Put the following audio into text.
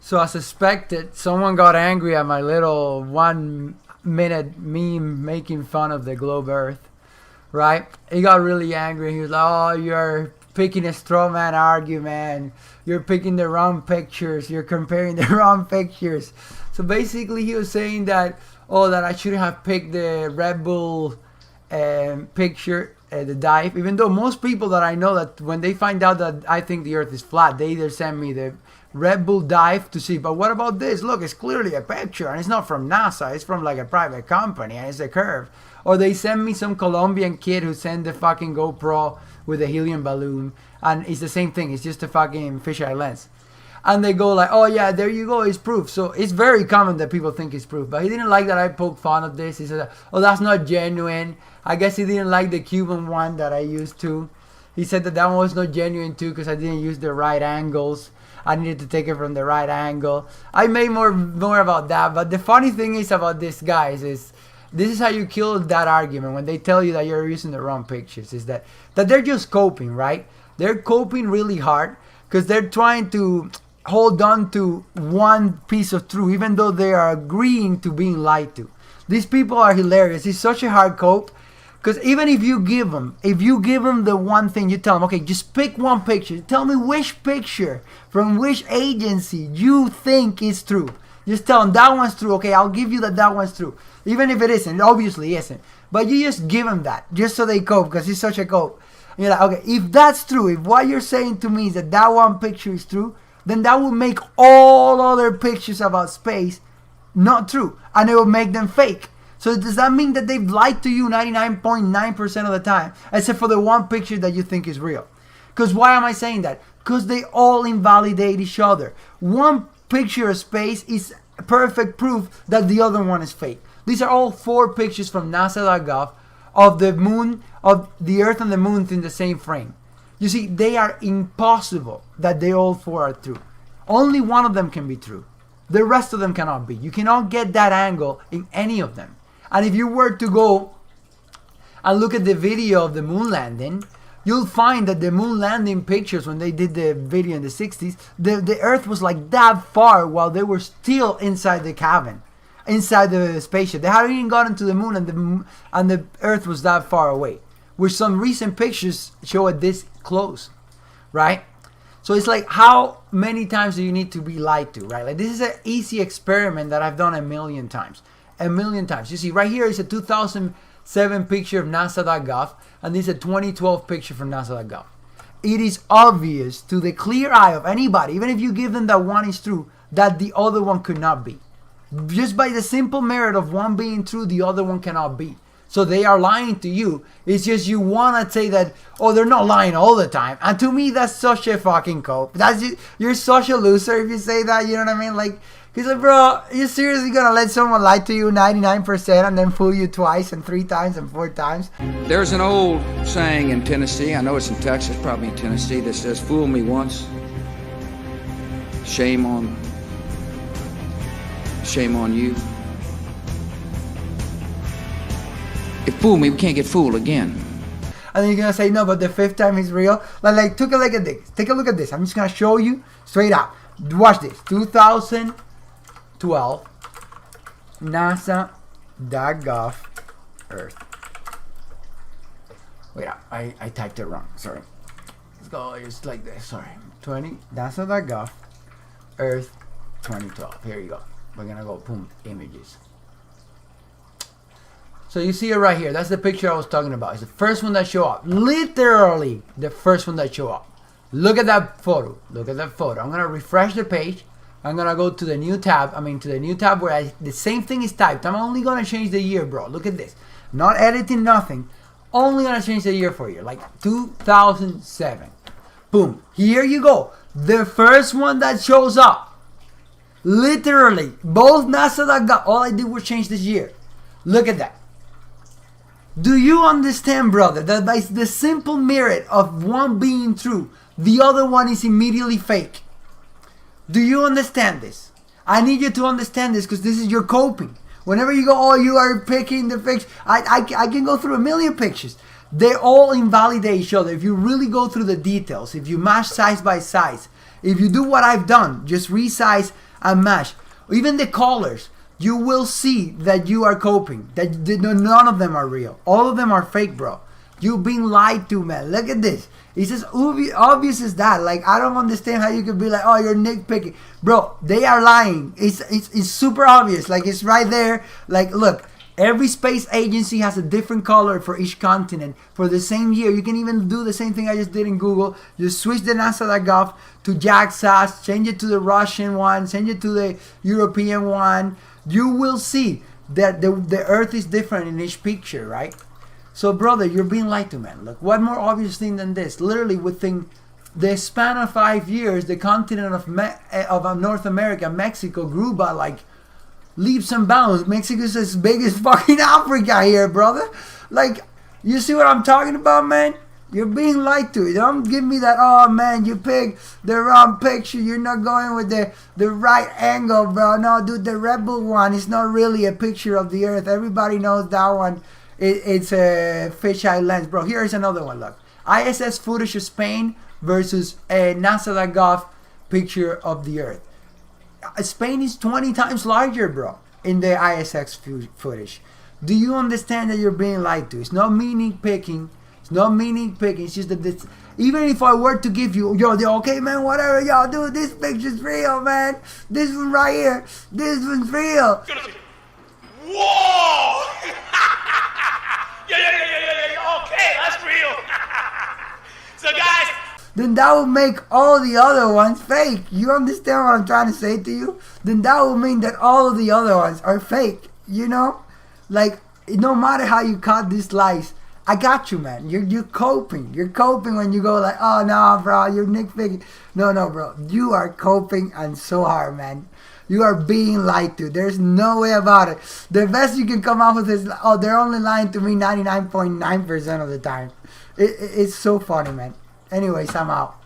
So as expected, someone got angry at my little 1 minute meme making fun of the globe Earth, right? He got really angry. He was like, "Oh, you're picking a straw man argument. You're picking the wrong pictures. You're comparing the wrong pictures." So basically, he was saying that, oh, that I shouldn't have picked the Red Bull picture, the dive. Even though most people that I know, that when they find out that I think the Earth is flat, they either send me the Red Bull dive to see, but what about this? Look, it's clearly a picture, and it's not from NASA. It's from like a private company, and it's a curve. Or they send me some Colombian kid who sent the fucking GoPro with a helium balloon, and it's the same thing. It's just a fucking fisheye lens. And they go like, "Oh yeah, there you go, it's proof." So it's very common that people think it's proof. But he didn't like that I poked fun of this. He said, "Oh, that's not genuine." I guess he didn't like the Cuban one that I used too. He said that one was not genuine too because I didn't use the right angles. I needed to take it from the right angle. I made more about that. But the funny thing is about these guys is, this is how you kill that argument when they tell you that you're using the wrong pictures. Is that they're just coping, right? They're coping really hard because they're trying to hold on to one piece of truth, even though they are agreeing to being lied to. These people are hilarious. It's such a hard cope. Because even if you give them the one thing, you tell them, okay, just pick one picture. Tell me which picture from which agency you think is true. Just tell them that one's true. Okay, I'll give you that one's true. Even if it isn't, it obviously isn't. But you just give them that, just so they cope, because it's such a cope. And you're like, okay, if that's true, if what you're saying to me is that one picture is true, then that will make all other pictures about space not true. And it will make them fake. So does that mean that they've lied to you 99.9% of the time, except for the one picture that you think is real? Because why am I saying that? Because they all invalidate each other. One picture of space is perfect proof that the other one is fake. These are all 4 pictures from NASA.gov of the moon, of the Earth and the moon in the same frame. You see, they are impossible that they all 4 are true. Only one of them can be true. The rest of them cannot be. You cannot get that angle in any of them. And if you were to go and look at the video of the moon landing, you'll find that the moon landing pictures, when they did the video in the 60s, the Earth was like that far while they were still inside the cabin, inside the spaceship. They hadn't even gotten to the moon, and the Earth was that far away. Which some recent pictures show it this close, right? So it's like, how many times do you need to be lied to, right? Like, this is an easy experiment that I've done a million times. A million times. You see, right here is a 2007 picture of NASA.gov, and this is a 2012 picture from NASA.gov. It is obvious to the clear eye of anybody, even if you give them that one is true, that the other one could not be. Just by the simple merit of one being true, the other one cannot be. So they are lying to you. It's just you want to say that, oh, they're not lying all the time. And to me, that's such a fucking cope. You're such a loser if you say that, you know what I mean? Like, he's like, bro, you seriously gonna let someone lie to you 99% and then fool you twice and 3 times and 4 times? There's an old saying in Tennessee, I know it's in Texas, probably in Tennessee, that says, fool me once, shame on you. If fool me, we can't get fooled again. And then you're gonna say, no, but the 5th time is real. Like take a look at this. Take a look at this. I'm just gonna show you straight out. Watch this. 2012 NASA.gov Earth. Wait, I typed it wrong. Sorry. Let's go just like this. Sorry. NASA.gov Earth 2012. Here you go. We're gonna go boom, images. So you see it right here. That's the picture I was talking about. It's the first one that show up. Literally the first one that show up. Look at that photo. Look at that photo. I'm gonna refresh the page. I'm gonna go to the new tab. To the new tab where the same thing is typed. I'm only gonna change the year, bro. Look at this. Not editing, nothing. Only gonna change the year for you. Like 2007. Boom. Here you go. The first one that shows up. Literally. Both NASA.gov. All I did was change this year. Look at that. Do you understand, brother, that by the simple merit of one being true, the other one is immediately fake? Do you understand this? I need you to understand this because this is your coping. Whenever you go, oh, you are picking the picture. I can go through a million pictures. They all invalidate each other. If you really go through the details, if you match size by size, if you do what I've done, just resize and match. Even the colors, you will see that you are coping. That none of them are real. All of them are fake, bro. You've been lied to, man. Look at this. It's as obvious as that. Like, I don't understand how you could be like, oh, you're nitpicking. Bro, they are lying. It's super obvious. Like, it's right there. Like, look, every space agency has a different color for each continent for the same year. You can even do the same thing I just did in Google. Just switch the NASA.gov to JAXA, change it to the Russian one, change it to the European one. You will see that the Earth is different in each picture, right? So, brother, you're being lied to, man. Look, what more obvious thing than this? Literally, within the span of 5 years, the continent of North America, Mexico, grew by like leaps and bounds. Mexico's as big as fucking Africa here, brother. Like, you see what I'm talking about, man? You're being lied to. Don't give me that, oh, man, you picked the wrong picture. You're not going with the right angle, bro. No, dude, the Rebel one is not really a picture of the Earth. Everybody knows that one. It's a fisheye lens, bro. Here's another one. Look, ISS footage of Spain versus a NASA.gov picture of the Earth. Spain is 20 times larger, bro, in the ISS footage. Do you understand that you're being lied to? It's not me nitpicking. It's not me nitpicking. It's just that this. Even if I were to give you, okay, man, whatever, y'all do, this picture's real, man. This one right here, this one's real. Whoa! Yeah. Okay, that's real. So, guys. Then that would make all the other ones fake. You understand what I'm trying to say to you? Then that would mean that all of the other ones are fake. You know? Like, no matter how you cut these lies, I got you, man. You're coping. You're coping when you go like, oh, no, bro, you're nitpicking. No, bro. You are coping and so hard, man. You are being lied to. There's no way about it. The best you can come up with is, oh, they're only lying to me 99.9% of the time. It's so funny, man. Anyways, I'm out.